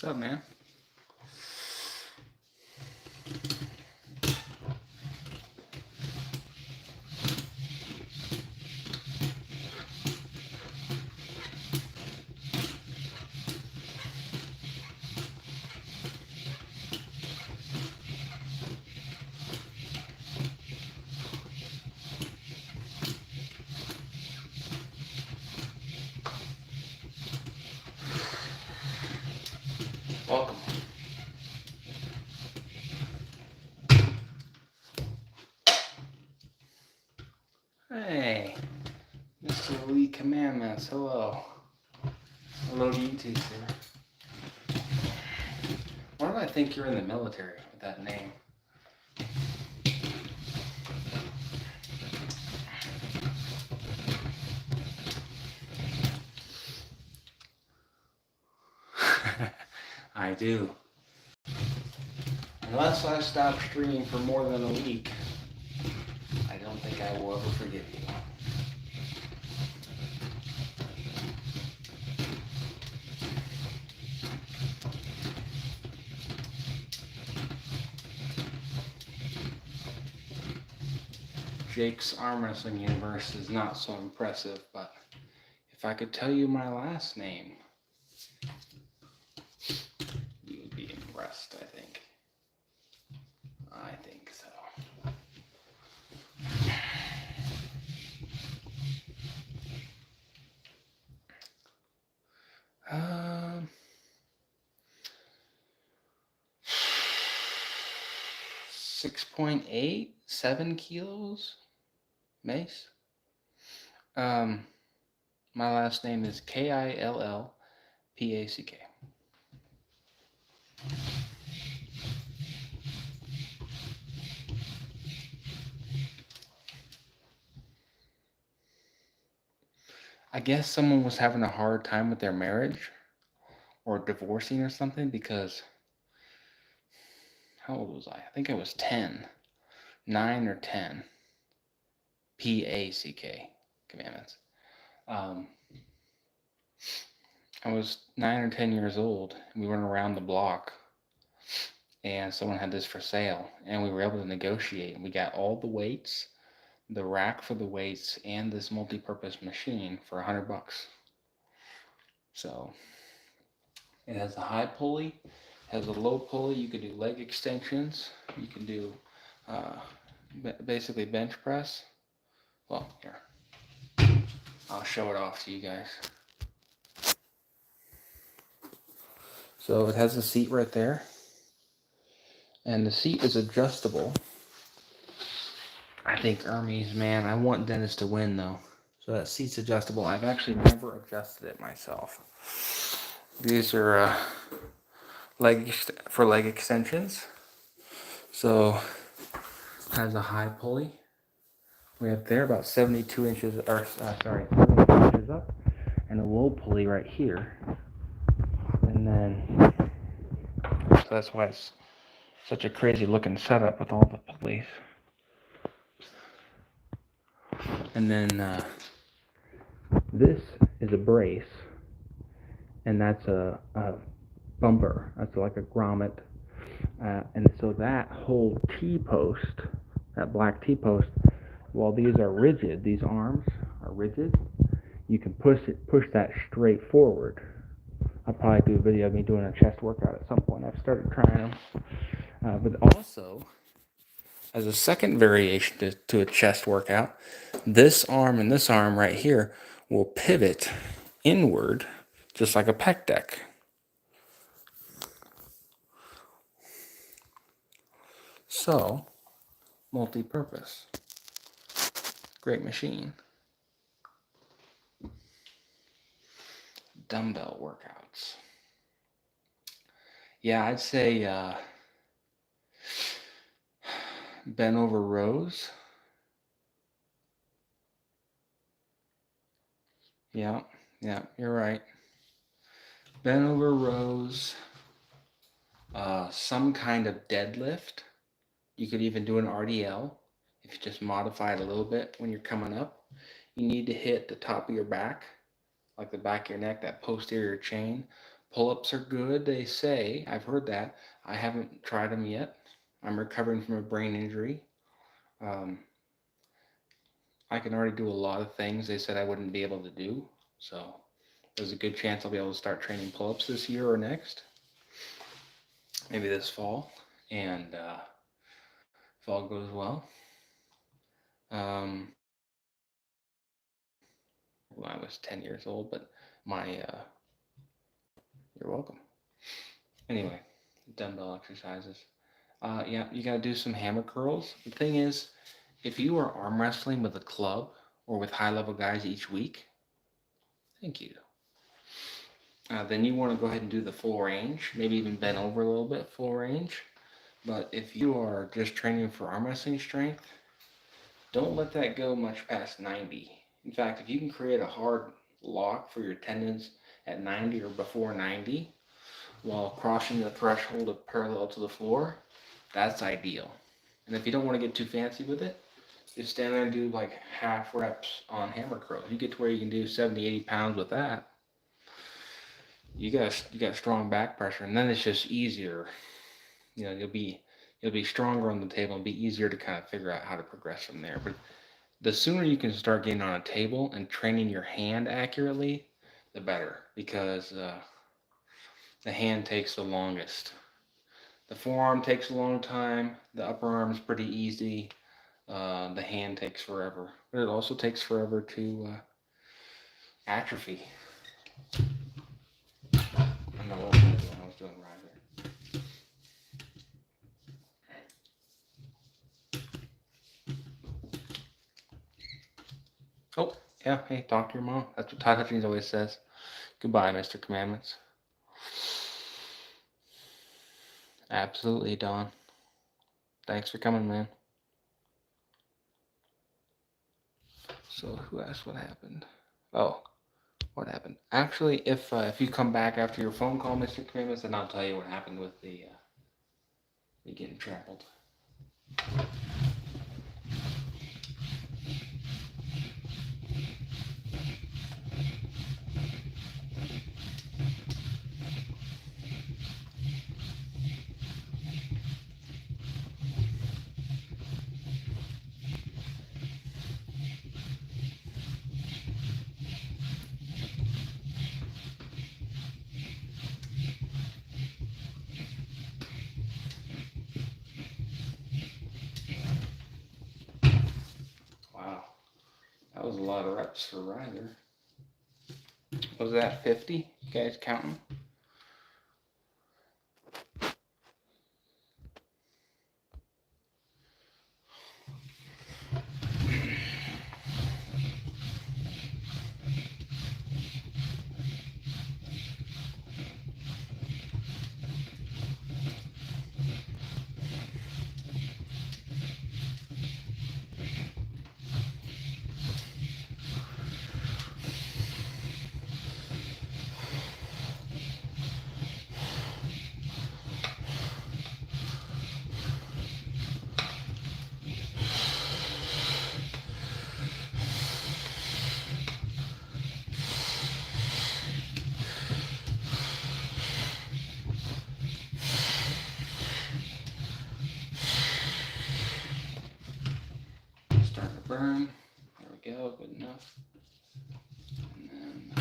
up, man? Welcome. Hey, Mr. Lee Commandments. Hello. Hello to you too, sir. Why do I think you're in the military with that name? I do. Unless I stop streaming for more than a week, I don't think I will ever forgive you. Jake's arm wrestling universe is not so impressive, but if I could tell you my last name, you would be impressed, I think. I think so. 6.8, 7 kilos, mace. My last name is Killpack. I guess someone was having a hard time with their marriage or divorcing or something because how old was I? I think I was 10, 9 or 10. Pack, commandments. I was 9 or 10 years old. We went around the block and someone had this for sale and we were able to negotiate and we got all the weights, the rack for the weights, and this multi-purpose machine for $100. So it has a high pulley, has a low pulley. You can do leg extensions. You can do basically bench press. Well, here, I'll show it off to you guys. So it has a seat right there, and the seat is adjustable. I think Hermes, man, I want Dennis to win though. So that seat's adjustable. I've actually never adjusted it myself. These are leg extensions. So has a high pulley. We have there about 72 inches, or 72 inches up, and a low pulley right here. And then, so that's why it's such a crazy looking setup with all the pulleys. And then this is a brace, and that's a bumper. That's like a grommet. And so that whole T-post, that black T-post, while these are rigid, these arms are rigid, you can push that straight forward. I'll probably do a video of me doing a chest workout at some point. I've started trying them. But also, as a second variation to a chest workout, this arm and this arm right here will pivot inward, just like a pec deck. So, multi-purpose. Great machine. Dumbbell workouts. Yeah, I'd say bent over rows. Yeah, you're right. Bent over rows. Some kind of deadlift. You could even do an RDL if you just modify it a little bit when you're coming up. You need to hit the top of your back, like the back of your neck, that posterior chain. Pull-ups are good, they say. I've heard that. I haven't tried them yet. I'm recovering from a brain injury. Um, I can already do a lot of things they said I wouldn't be able to do. So there's a good chance I'll be able to start training pull-ups this year or next. Maybe this fall. And if all goes well. Um, when I was 10 years old, but you're welcome. Anyway, dumbbell exercises. Yeah, you gotta do some hammer curls. The thing is, if you are arm wrestling with a club or with high level guys each week, thank you. Then you want to go ahead and do the full range, maybe even bend over a little bit, full range. But if you are just training for arm wrestling strength, don't let that go much past 90. In fact, if you can create a hard lock for your tendons at 90 or before 90 while crossing the threshold of parallel to the floor, that's ideal. And if you don't want to get too fancy with it, just stand there and do like half reps on hammer curls. You get to where you can do 70, 80 pounds with that. You got strong back pressure, and then it's just easier. You know, you'll be stronger on the table and be easier to kind of figure out how to progress from there. But the sooner you can start getting on a table and training your hand accurately, the better, because the hand takes the longest. The forearm takes a long time. The upper arm is pretty easy. The hand takes forever, but it also takes forever to atrophy. I know what I was doing right there. Oh, yeah, hey, talk to your mom. That's what Todd Hutchings always says. Goodbye, Mr. Commandments. Absolutely, Don. Thanks for coming, man. So, who asked what happened? Oh, what happened? Actually, if you come back after your phone call, Mr. Commandments, then I'll tell you what happened with the me getting trampled. Wow, that was a lot of reps for Ryder. Was that 50? You guys counting? Starting to burn. There we go, good enough. And then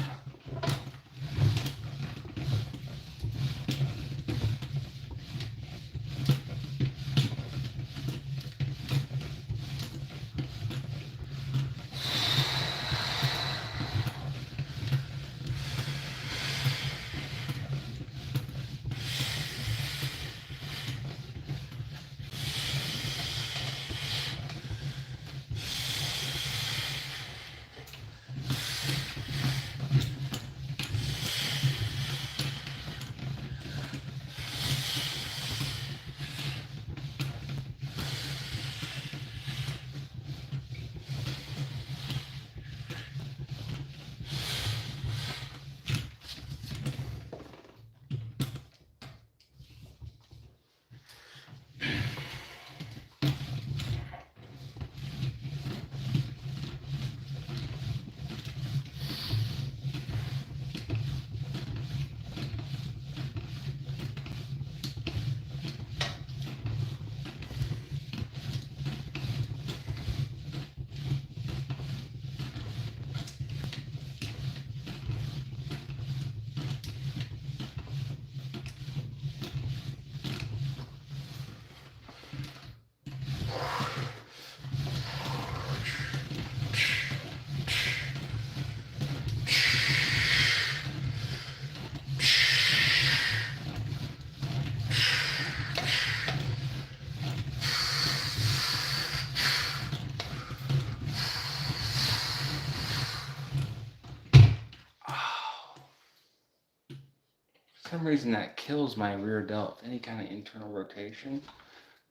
For some reason that kills my rear delt. Any kind of internal rotation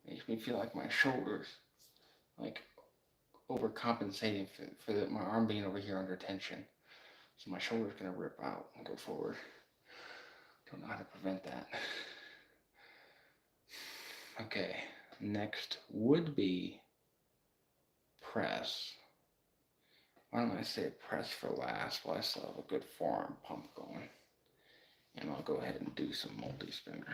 makes me feel like my shoulders, like overcompensating for my arm being over here under tension. So my shoulder's gonna rip out and go forward. Don't know how to prevent that. Okay, next would be press. Why don't I say press for last while I still have a good forearm pump going. And I'll go ahead and do some multi-spinner.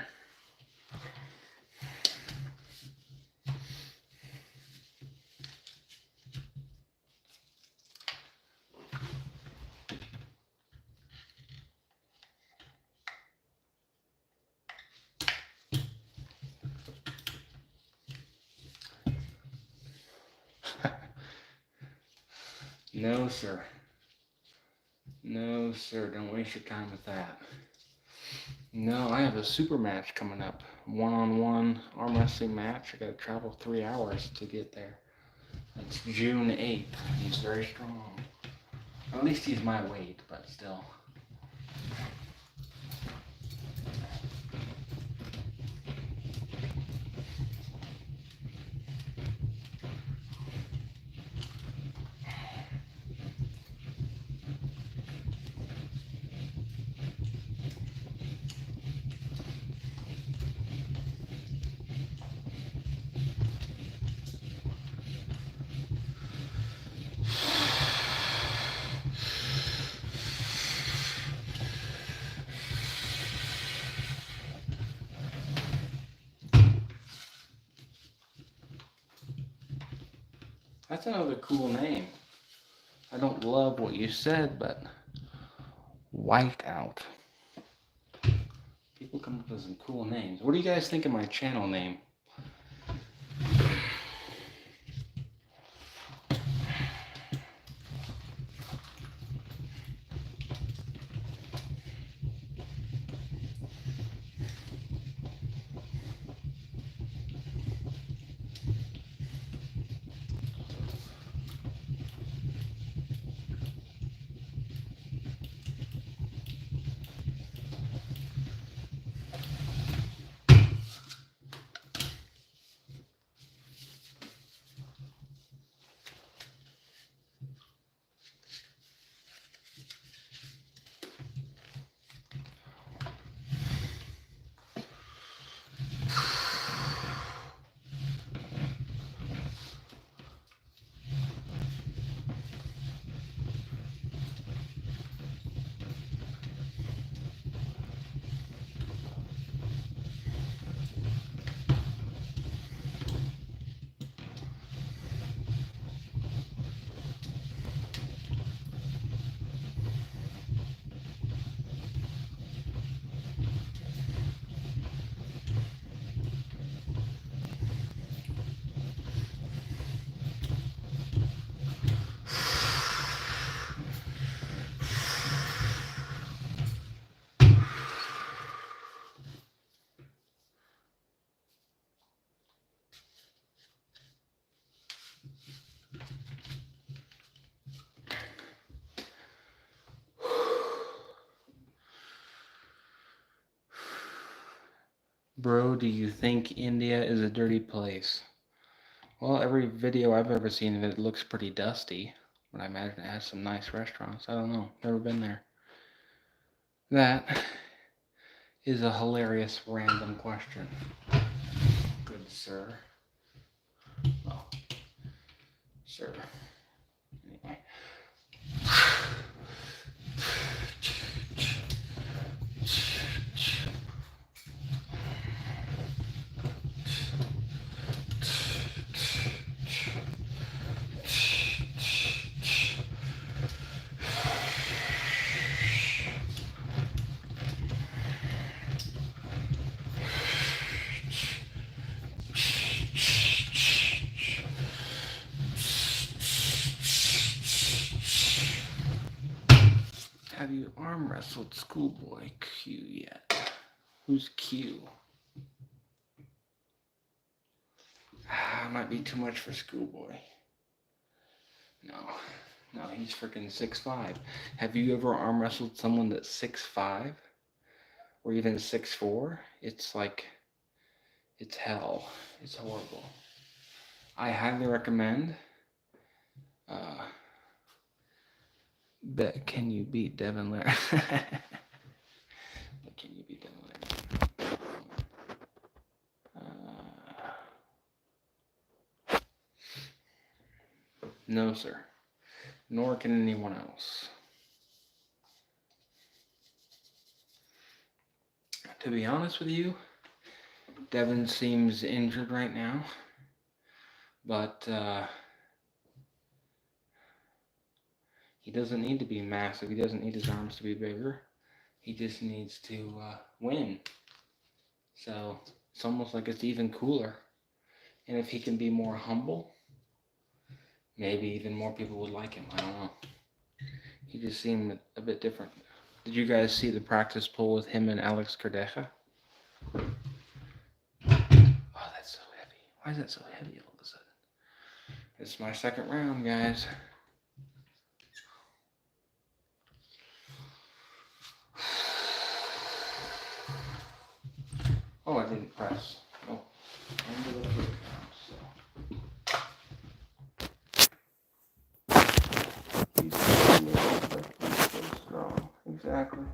No, sir. No, sir. Don't waste your time with that. No, I have a super match coming up. One-on-one arm wrestling match. I gotta travel 3 hours to get there. It's June 8th. He's very strong. At least he's my weight, but still. That's another cool name. I don't love what you said, but Whiteout. People come up with some cool names. What do you guys think of my channel name? Bro, do you think India is a dirty place? Well, every video I've ever seen of it looks pretty dusty, but I imagine it has some nice restaurants. I don't know. Never been there. That is a hilarious random question. Good sir. Well, sir. Anyway. Have you arm wrestled Schoolboy Q yet? Who's Q? Might be too much for Schoolboy. No, he's freaking 6'5". Have you ever arm wrestled someone that's 6'5"? or even 6'4", it's like, it's hell. It's horrible. I highly recommend. Bet can you beat Devin Leary? Can you beat Devin Leary? No, sir. Nor can anyone else. To be honest with you, Devin seems injured right now, but he doesn't need to be massive. He doesn't need his arms to be bigger. He just needs to win. So it's almost like it's even cooler. And if he can be more humble, maybe even more people would like him. I don't know. He just seemed a bit different. Did you guys see the practice poll with him and Alex Cordeja? Oh, that's so heavy. Why is that so heavy all of a sudden? It's my second round, guys. Oh, I didn't press. Oh, under the foot now, so. He's so strong. Exactly.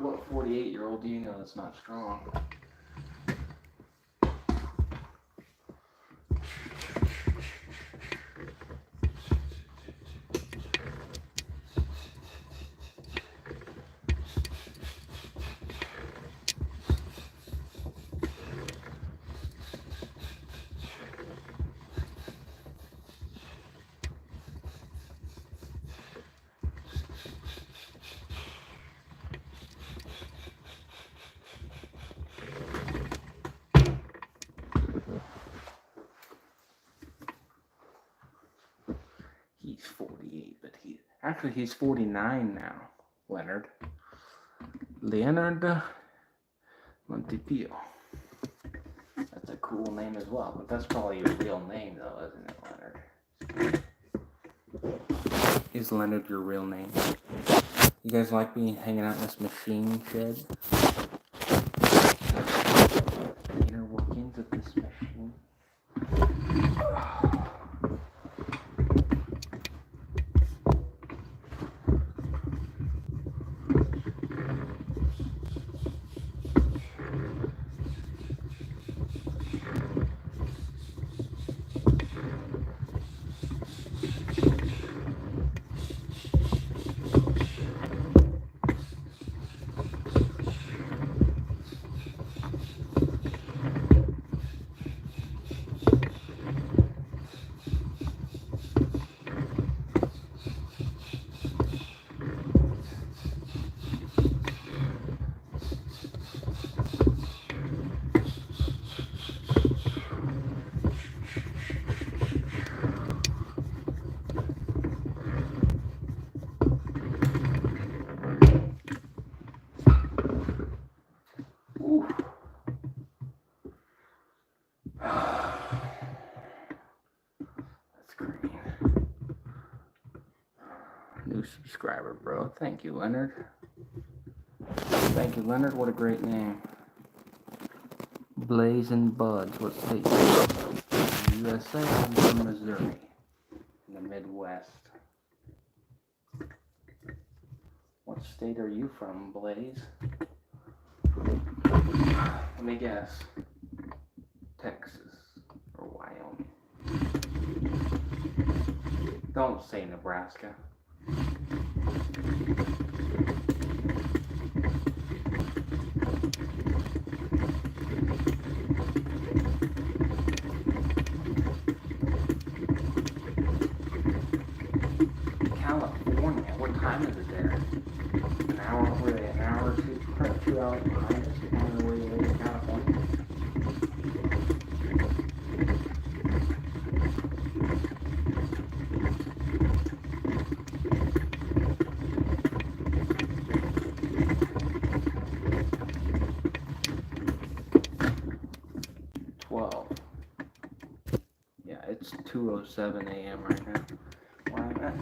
What 48-year-old do you know that's not strong? He's 48, but he's 49 now, Leonard Montipio. That's a cool name as well, but that's probably your real name though, isn't it, Leonard? Is Leonard your real name? You guys like me hanging out in this machine shed? The inner workings of this machine. New subscriber, bro. Thank you, Leonard. Thank you, Leonard. What a great name. Blazing Buds. What state? USA. I'm from Missouri, in the Midwest. What state are you from, Blaze? Let me guess. Texas or Wyoming. Don't say Nebraska. California? What time is it there? An hour? Were they an hour or two? 2 hours behind us? Depending on where you live in California. Yeah, it's 2:07 a.m. right now. Where I'm at.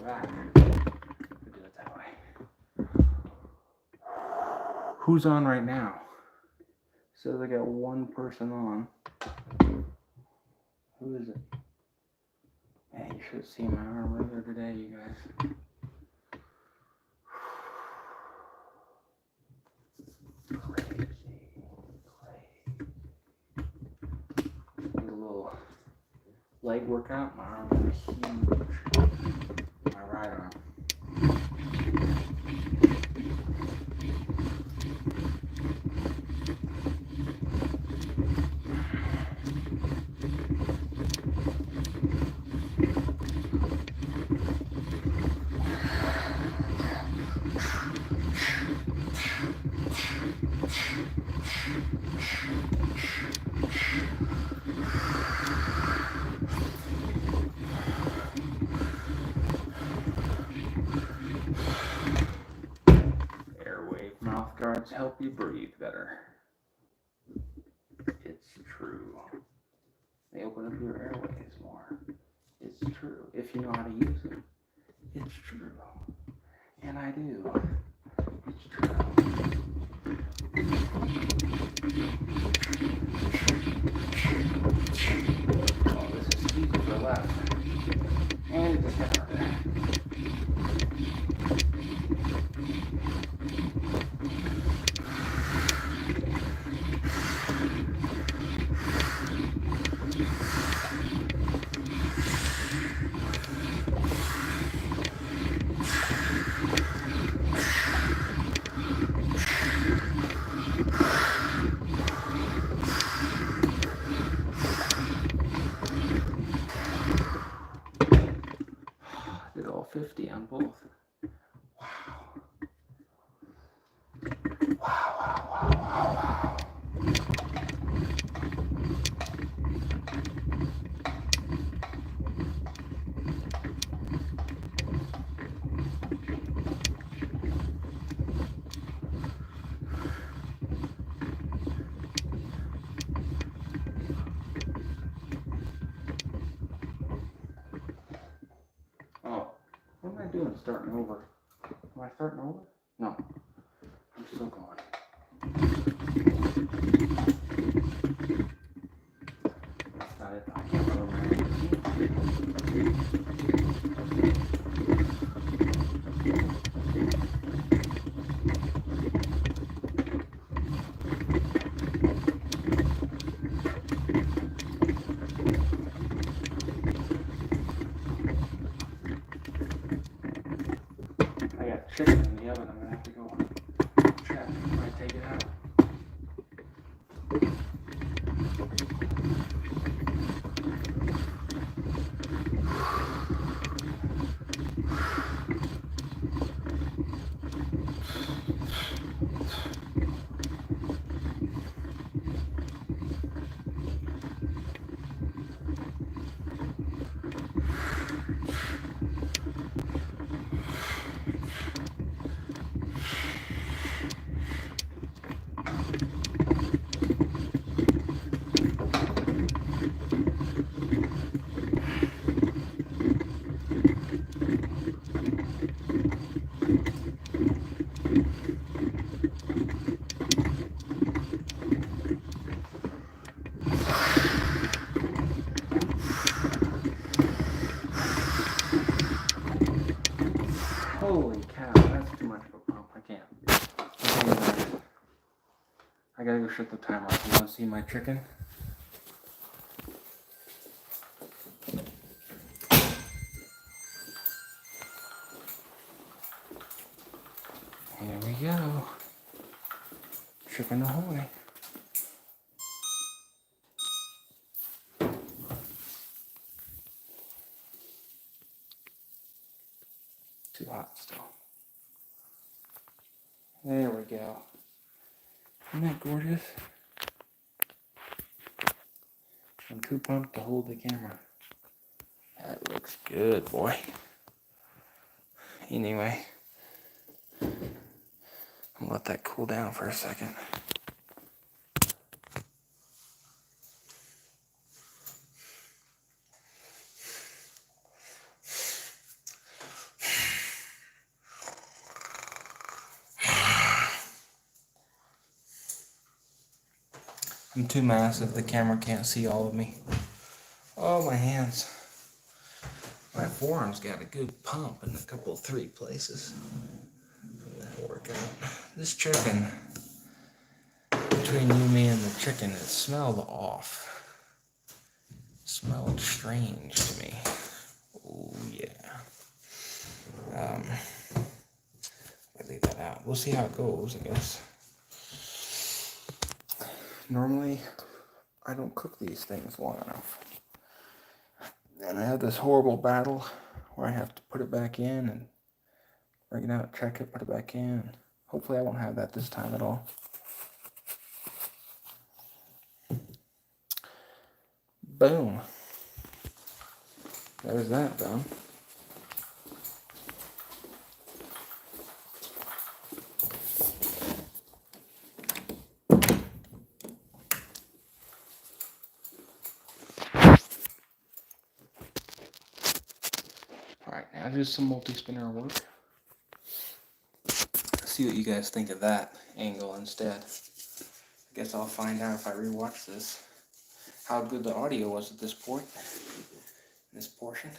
back. We'll do it that way. Who's on right now? Says I got one person on. Who is it? Man, you should have seen my arm earlier today, you guys. Crazy. A little leg workout. My arm is huge. My right arm. Airwave mouth guards help you breathe better. It's true. They open up your airways more. It's true. If you know how to use them. It's true. And I do. It's true. Oh, this is squeezing to the left. And it just got out there. Did all 50 on both. Wow. Wow. Oh, what am I doing starting over? Am I starting over? No. I'm still going. That's not it. I can't remember my routine. I got chicken in the oven. I'm gonna have to go check before I take it out. Holy cow, that's too much of a pump. I can't. I gotta go shut the timer off. You wanna see my chicken? Here we go. Chicken ahoy. Too hot still. There we go. Isn't that gorgeous? I'm too pumped to hold the camera. That looks good, boy. Anyway, I'm gonna let that cool down for a second. I'm too massive. The camera can't see all of me. Oh, my hands. My forearm's got a good pump in a couple, 3 places from that workout. This chicken, between you, me, and the chicken, it smelled off. It smelled strange to me. Oh, yeah. I leave that out. We'll see how it goes, I guess. Normally, I don't cook these things long enough. And I have this horrible battle where I have to put it back in and bring it out, check it, put it back in. Hopefully I won't have that this time at all. Boom. There's that done. Alright, now do some multi-spinner work. See what you guys think of that angle instead. I guess I'll find out if I rewatch this how good the audio was at this point, this portion.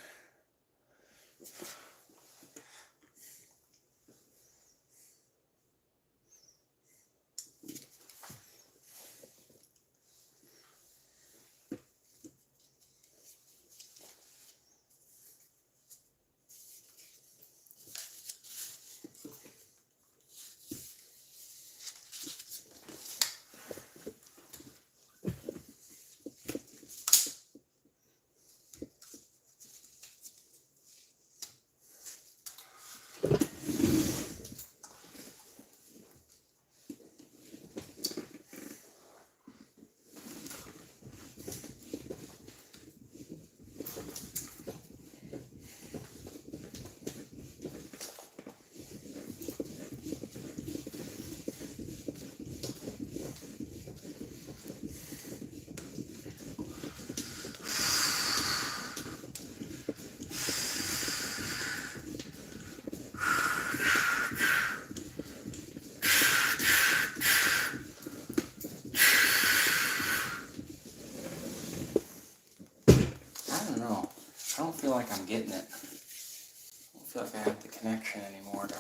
I don't feel like I'm getting it. I don't feel like I have the connection anymore to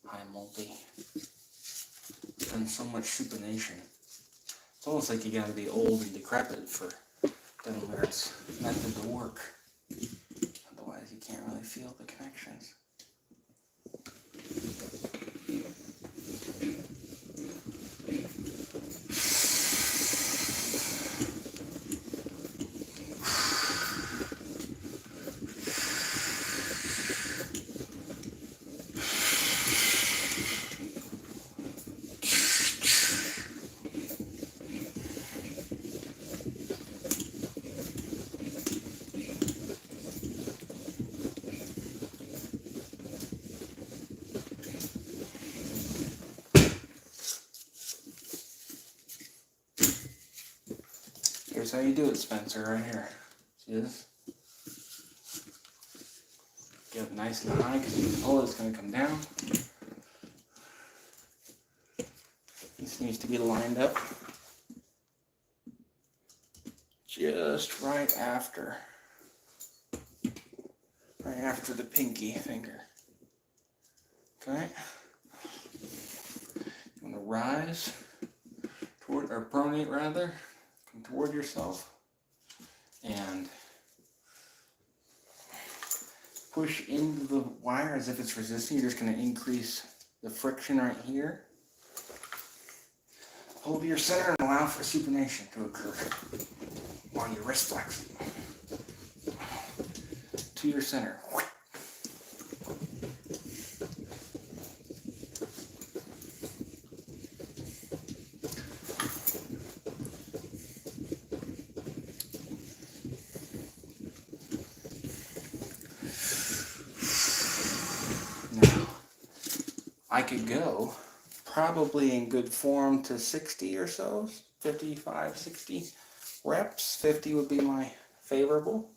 high multi. I've done so much supination. It's almost like you gotta be old and decrepit for Dental Merits method to work. Otherwise you can't really feel the connections. Here's how you do it, Spencer, right here. See this? Get it nice and high because you can pull it, it's going to come down. This needs to be lined up just right after the pinky finger. Okay? You want to rise toward, or pronate rather, come toward yourself and push into the wire as if it's resisting. You're just going to increase the friction right here. Hold your center and allow for supination to occur while you wrist flex to your center. Now, I could go probably in good form to 60 or so, 55, 60 reps. 50 would be my favorable.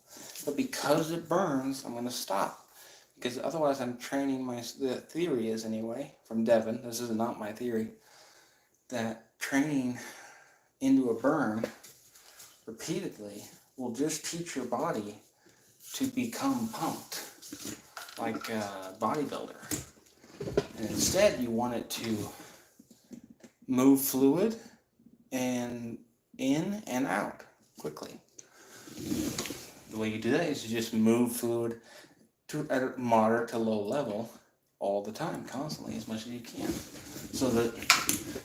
But because it burns, I'm going to stop. Because otherwise I'm training the theory is anyway, from Devin, this is not my theory, that training into a burn repeatedly will just teach your body to become pumped like a bodybuilder. And instead, you want it to move fluid and in and out quickly. The way you do that is you just move fluid at a moderate to low level all the time, constantly, as much as you can. So that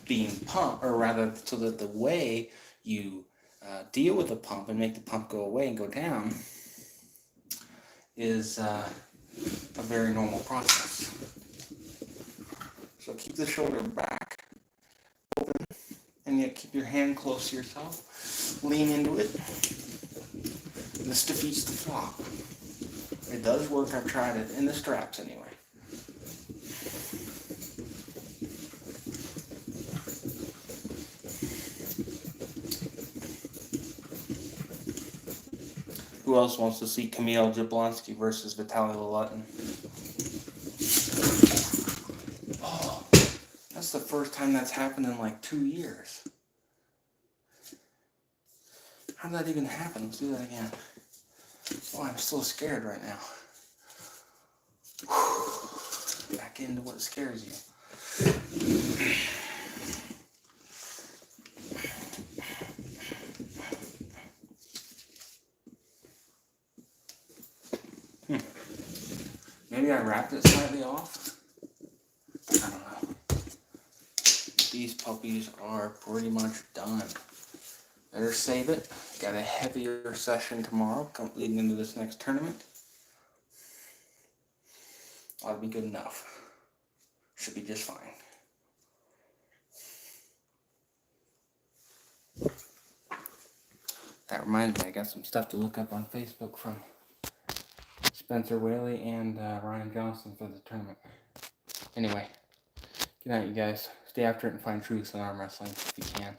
being pumped, or rather, so that the way you deal with the pump and make the pump go away and go down is a very normal process. So keep the shoulder back open, and yet keep your hand close to yourself. Lean into it. This defeats the flop. It does work. I've tried it in the straps anyway. Who else wants to see Kamil Jablonski versus Vitaly Lelutin? Oh, that's the first time that's happened in like 2 years. How did that even happen? Let's do that again. Oh, I'm so scared right now. Back into what scares you. Maybe I wrapped it slightly off. I don't know. These puppies are pretty much done. Better save it. Got a heavier session tomorrow leading into this next tournament. Ought to be good enough. Should be just fine. That reminds me, I got some stuff to look up on Facebook from Spencer Whaley and Ryan Johnson for the tournament. Anyway, good night, you guys. Stay after it and find truth in arm wrestling if you can.